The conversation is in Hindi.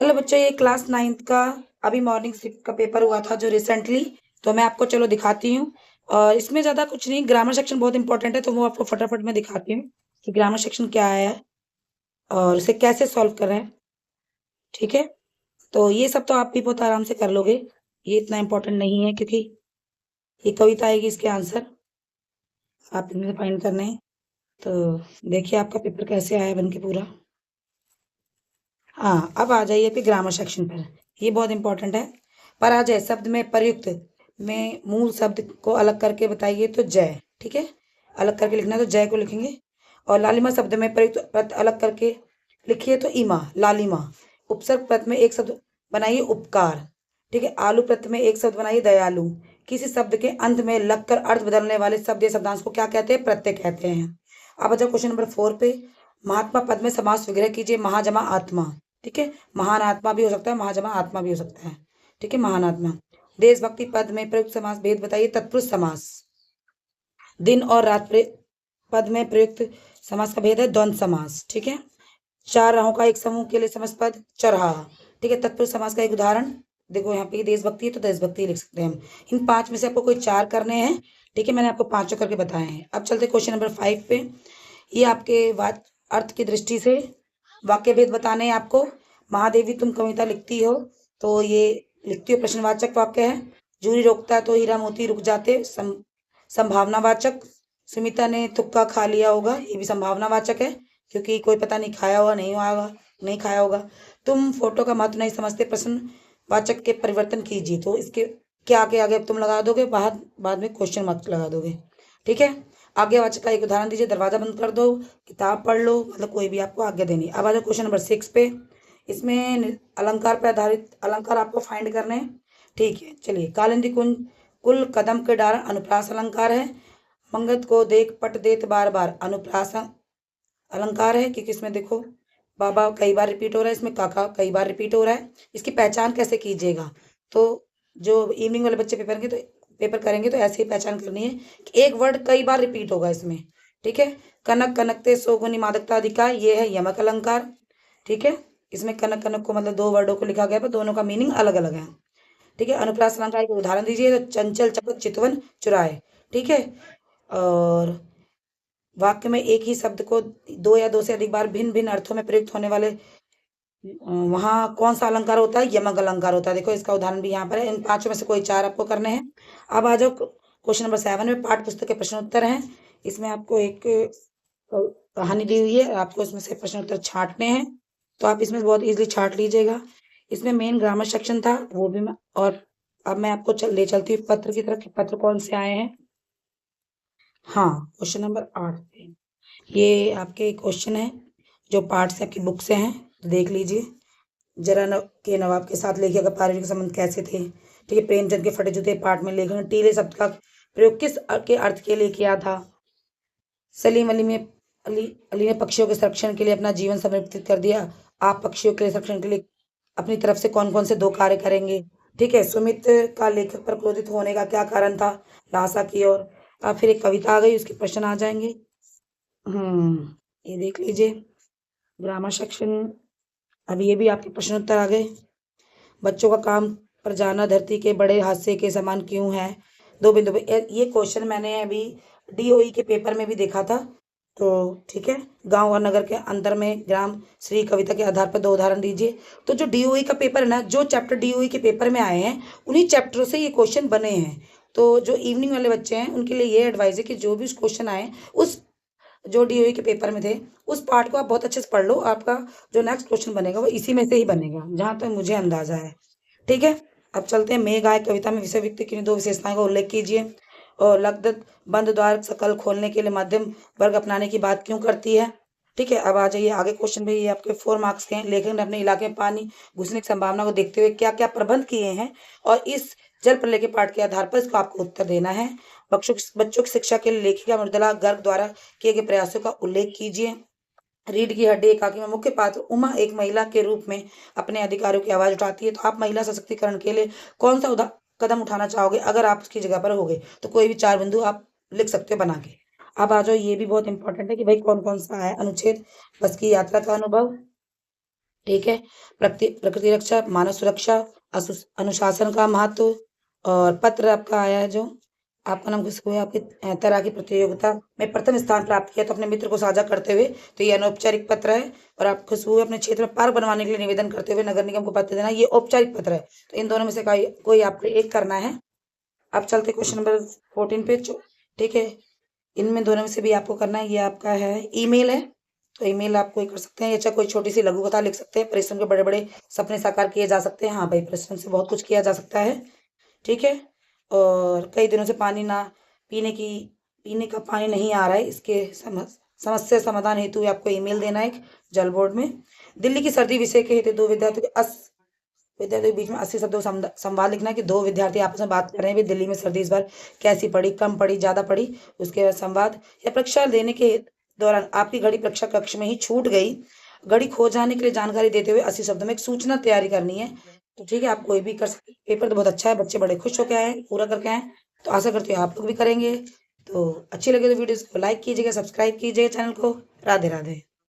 चलो बच्चों, ये क्लास 9th का अभी मॉर्निंग का पेपर हुआ था जो रिसेंटली, तो मैं आपको चलो दिखाती हूँ। और इसमें ज़्यादा कुछ नहीं, ग्रामर सेक्शन बहुत इंपॉर्टेंट है, तो वो आपको फटाफट मैं दिखाती हूँ कि ग्रामर सेक्शन क्या है और इसे कैसे सॉल्व कर रहे हैं। ठीक है, तो ये सब तो आप भी बहुत आराम से कर लोगे, ये इतना इंपॉर्टेंट नहीं है क्योंकि ये कविता आएगी, इसके आंसर आप इनमें फाइंड करने हैं। तो देखिए आपका पेपर कैसे आया बन के पूरा। हाँ, अब आ जाइए फिर ग्रामर सेक्शन पर, ये बहुत इंपॉर्टेंट है। पर आ जाए शब्द में प्रयुक्त में मूल शब्द को अलग करके बताइए तो जय। ठीक है, अलग करके लिखना है तो जय को लिखेंगे। और लालिमा शब्द में प्रयुक्त प्रत्यय अलग करके लिखिए तो ईमा, लालिमा। उपसर्ग प्रत्यय में एक शब्द बनाइए उपकार। ठीक है, आलू प्रत्यय में एक शब्द बनाइए दयालु। किसी शब्द के अंत में लगकर अर्थ बदलने वाले शब्द या शब्दांश को क्या कहते हैं? प्रत्यय कहते हैं। अब आ जाओ क्वेश्चन नंबर 4 पे। महात्मा पद में समास विग्रह कीजिए, महाजमा आत्मा। ठीक है, महान आत्मा भी हो सकता है, महाजमा आत्मा भी हो सकता है। ठीक है, महान आत्मा। देशभक्ति पद में प्रयुक्त समास भेद बताइए, तत्पुरुष समास। दिन और रात पद में प्रयुक्त समास का भेद है द्वंद्व समास। ठीक है, चार राहों का एक समूह के लिए समस्त पद चरहा। ठीक है, तत्पुरुष समास का एक उदाहरण देखो, यहाँ पे देशभक्ति है तो देशभक्ति लिख सकते हैं हम। इन 5 में से आपको कोई 4 करने हैं। ठीक है, मैंने आपको 5 करके बताए हैं। अब चलते क्वेश्चन नंबर 5 पे। ये आपके अर्थ की दृष्टि से वाक्य भेद बताने हैं आपको। महादेवी तुम कविता लिखती हो, तो ये लिखती हो प्रश्नवाचक वाक्य है। जूरी रोकता है तो हीरा मोती रुक जाते, संभावनावाचक। सुमिता ने तुक्का खा लिया होगा, ये भी संभावनावाचक है क्योंकि कोई पता नहीं खाया हुआ नहीं होगा, नहीं खाया होगा। तुम फोटो का महत्व नहीं समझते, प्रश्नवाचक के परिवर्तन कीजिए, तो इसके क्या आगे आगे तुम लगा दोगे, बाद में क्वेश्चन मार्क लगा दोगे। ठीक है, आज्ञावाचक का एक उदाहरण दीजिए, दरवाजा बंद कर दो, किताब पढ़ लो, मतलब कोई भी आपको आज्ञा देनी है। अब आ जाओ क्वेश्चन नंबर 6 पे। इसमें अलंकार पर आधारित अलंकार आपको फाइंड करने हैं। ठीक है, चलिए। कालिंदी कुल कदम के डार अनुप्रास अलंकार है। मंगत को देख पट देत बार बार अनुप्रास अलंकार है, क्योंकि इसमें देखो बाबा कई बार रिपीट हो रहा है, इसमें काका कई बार रिपीट हो रहा है। इसकी पहचान कैसे कीजिएगा, तो जो इवनिंग वाले बच्चे पेपर करेंगे तो ऐसे ही पहचान करनी है कि एक वर्ड कई बार रिपीट होगा इसमें। ठीक है, कनक कनकते सोगुनी मादकता अधिका, ये है यमक अलंकार। ठीक है, इसमें कनक कनक को मतलब 2 वर्डों को लिखा गया पर दोनों का मीनिंग अलग अलग है। ठीक है, अनुप्रास अलंकार का उदाहरण दीजिए तो चंचल चपत चितवन चुराए। ठीक है, और वाक्य में एक ही शब्द को 2 या 2 से अधिक बार भिन्न भिन्न अर्थों में प्रयुक्त होने वाले वहां कौन सा अलंकार होता है? यमक अलंकार होता है। देखो इसका उदाहरण भी यहाँ पर है। इन 5 में से कोई 4 आपको करने हैं। अब आ जाओ क्वेश्चन नंबर 7 में। पाठ्य पुस्तक के प्रश्न उत्तर हैं। इसमें आपको एक कहानी दी हुई है, आपको इसमें से प्रश्न उत्तर छांटने हैं, तो आप इसमें बहुत इजीली छांट लीजिएगा। इसमें मेन ग्रामर सेक्शन था, वो भी मैं, और अब मैं आपको ले चलती हूँ पत्र की तरफ कि पत्र कौन से आए हैं। हाँ, क्वेश्चन नंबर 8 पे ये आपके क्वेश्चन है जो पाठ से आपकी बुक से हैं, तो देख लीजिए। जरा के नवाब के साथ लेखिका का पारिवारिक संबंध कैसे थे। ठीक है, प्रेमचंद के फटे जूते पाठ में लेखक ने टीले शब्द का प्रयोग किस के अर्थ के लिए किया था। सलीम अली ने पक्षियों के संरक्षण के लिए अपना जीवन समर्पित कर दिया। आप पक्षियों के संरक्षण के लिए अपनी तरफ से कौन कौन से 2 कार्य करेंगे। ठीक है, सुमित का लेखक पर क्रोधित होने का क्या कारण था? लाशा की ओर। अब फिर एक कविता आ गई, उसके प्रश्न आ जाएंगे। ये देख लीजिए ग्रामर सेक्शन। अब ये भी आपके प्रश्न उत्तर आ गए। बच्चों का काम पर जाना धरती के बड़े हादसे के समान क्यों है? 2 बिंदु पे। ये क्वेश्चन मैंने अभी डीओई के पेपर में भी देखा था। तो ठीक है, गांव और नगर के अंतर में ग्राम श्री कविता के आधार पर 2 उदाहरण दीजिए। तो जो डीओई का पेपर है ना, जो चैप्टर डीओई के पेपर में आए हैं उन्हीं चैप्टरों से ये क्वेश्चन बने हैं। तो जो इवनिंग वाले बच्चे हैं उनके लिए ये एडवाइस है कि जो भी क्वेश्चन आए उस जो डीओई के पेपर में थे उस पार्ट को आप बहुत अच्छे से पढ़ लो। आपका जो नेक्स्ट क्वेश्चन बनेगा वो इसी में से ही बनेगा, जहां तक मुझे अंदाजा है। ठीक है, अब चलते हैं। मेघ आए कविता में विषय व्यक्ति की 2 विशेषताओं का उल्लेख कीजिए। और लगदत बंद द्वार सकल खोलने के लिए मध्यम वर्ग अपनाने की बात क्यों करती है। ठीक है, अब आ जाइए आगे क्वेश्चन में। ये आपके 4 मार्क्स के हैं। लेखक ने अपने इलाके में पानी घुसने की संभावना को देखते हुए क्या क्या प्रबंध किए हैं, और इस जल प्रलय के पाठ के आधार पर इसको आपको उत्तर देना है। बच्चों की शिक्षा के लिए लेखिका मृदुला गर्ग द्वारा किए गए प्रयासों का उल्लेख कीजिए। रीढ़ की हड्डी एकाकी में मुख्य पात्र उमा एक महिला के रूप में अपने अधिकारों की आवाज उठाती है, तो आप महिला सशक्तिकरण के लिए कौन सा कदम उठाना चाहोगे अगर आप उसकी जगह पर होगे? तो कोई भी 4 बिंदु आप लिख सकते हो बना के। अब आ जाओ, ये भी बहुत इंपॉर्टेंट है कि भाई कौन कौन सा है अनुच्छेद। बस की यात्रा का अनुभव। ठीक है। प्रकृति रक्षा, मानव सुरक्षा, अनुशासन का महत्व, और पत्र आपका आया है जो आपका नाम खुशबू है, आपकी तैराकी प्रतियोगिता में प्रथम स्थान प्राप्त किया तो अपने मित्र को साझा करते हुए, तो ये अनौपचारिक पत्र है। और आप खुशबू अपने क्षेत्र में पार्क बनवाने के लिए निवेदन करते हुए नगर निगम को पत्र देना, ये औपचारिक पत्र है। तो इन दोनों में से कोई आपको एक करना है। अब चलते क्वेश्चन नंबर 14 पे। ठीक है, इनमें दोनों में से भी आपको करना है। ये आपका है ईमेल है, तो ईमेल आप कोई कर सकते हैं, या चाहे कोई छोटी सी लघु कथा लिख सकते हैं। परिश्रम के बड़े बड़े सपने साकार किए जा सकते हैं। हाँ भाई, परिश्रम से बहुत कुछ किया जा सकता है। ठीक है। और कई दिनों से पानी ना पीने का पानी नहीं आ रहा है, इसके समस्या समाधान हेतु आपको ईमेल देना है एक जल बोर्ड में। दिल्ली की सर्दी विषय के हेतु दो विद्यार्थियों के बीच में 80 शब्दों संवाद लिखना है कि दो विद्यार्थी आपस में बात कर रहे हैं भी दिल्ली में सर्दी इस बार कैसी पड़ी, कम पड़ी, ज्यादा पड़ी। उसके बाद संवाद, या परीक्षा देने के दौरान आपकी घड़ी परीक्षा कक्ष में ही छूट गई, घड़ी खो जाने के लिए जानकारी देते हुए 80 शब्दों में एक सूचना तैयारी करनी है। तो ठीक है, आप कोई भी कर सकते। पेपर तो बहुत अच्छा है, बच्चे बड़े खुश होकर आए, पूरा करके आए। तो आशा करती हूँ आप लोग भी करेंगे। तो अच्छी लगे तो वीडियो को लाइक कीजिएगा, सब्सक्राइब कीजिएगा चैनल को। राधे राधे।